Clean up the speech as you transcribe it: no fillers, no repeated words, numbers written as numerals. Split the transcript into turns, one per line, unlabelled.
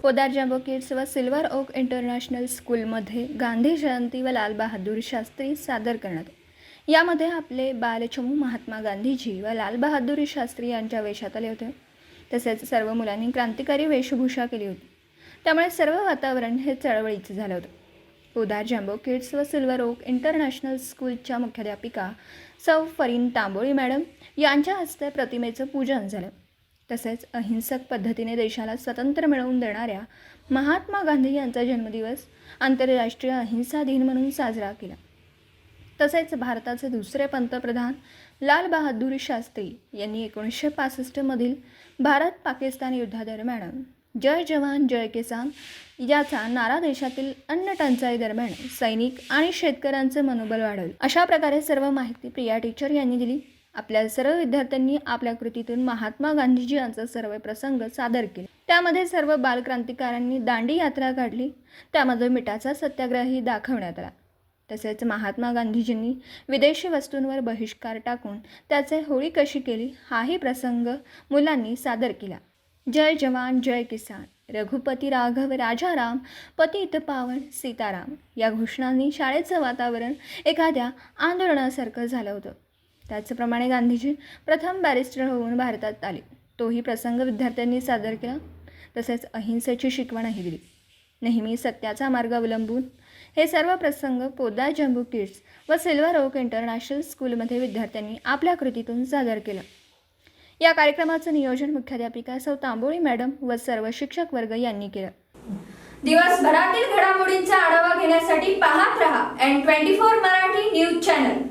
Podar jumbo kids व silver okay international स्कूलमध्ये गांधी जयंती व लाल बहादूर शास्त्री सादर करण्यात आले. यामध्ये आपले बालचमू महात्मा गांधीजी व लाल बहादूर शास्त्री यांच्या वेशात आले होते. तसेच सर्व मुलांनी क्रांतिकारी वेशभूषा केली होती. त्यामुळे सर्व वातावरण हे चळवळीचं झालं होतं. पोदार जम्बो किड्स व सिल्वर ओक इंटरनॅशनल स्कूलच्या मुख्याध्यापिका सौ फरीन तांबोळी मॅडम यांच्या हस्ते प्रतिमेचं पूजन झालं. तसेच अहिंसक पद्धतीने देशाला स्वातंत्र्य मिळवून देणाऱ्या महात्मा गांधी यांचा जन्मदिवस आंतरराष्ट्रीय अहिंसा दिन म्हणून साजरा केला. तसेच भारताचे दुसरे पंतप्रधान लाल बहादूर शास्त्री यांनी 1965 मधील भारत-पाकिस्तान युद्धादरम्यान जय जवान जय किसान याचा नारा देशातील अन्न टंचाई दरम्यान सैनिक आणि शेतकऱ्यांचे मनोबल वाढवले. अशा प्रकारे सर्व माहिती प्रिया टीचर यांनी दिली. आपल्या सर्व विद्यार्थ्यांनी आपल्या कृतीतून महात्मा गांधीजी यांचा सर्व प्रसंग सादर केले. त्यामध्ये सर्व बालक्रांतिकारांनी दांडी यात्रा काढली. त्यामध्ये मिठाचा सत्याग्रहही दाखवण्यात आला. तसेच महात्मा गांधीजींनी विदेशी वस्तूंवर बहिष्कार टाकून त्याचे होळी कशी केली हाही प्रसंग मुलांनी सादर केला. जय जवान जय किसान, रघुपती राघव राजाराम, पतित पावन सीताराम या घोषणांनी शाळेचं वातावरण एखाद्या आंदोलनासारखं झालं होतं. त्याचप्रमाणे गांधीजी प्रथम बॅरिस्टर होऊन भारतात आले. तोही प्रसंग विद्यार्थ्यांनी सादर केला. तसेच अहिंसेची शिकवणही दिली. नेहमी सत्याचा मार्ग अवलंबून हे सर्व प्रसंग पोदार जम्बो किड्स व सिल्वर ओक इंटरनॅशनल स्कूलमध्ये विद्यार्थ्यांनी आपल्या कृतीतून सादर केलं. या कार्यक्रमाचं नियोजन मुख्याध्यापिका सौ तांबोळी मॅडम व सर्व शिक्षक वर्ग यांनी केलं.
दिवसभरातील घडामोडींचा आढावा घेण्यासाठी पाहत रहा N24 मराठी न्यूज चॅनल.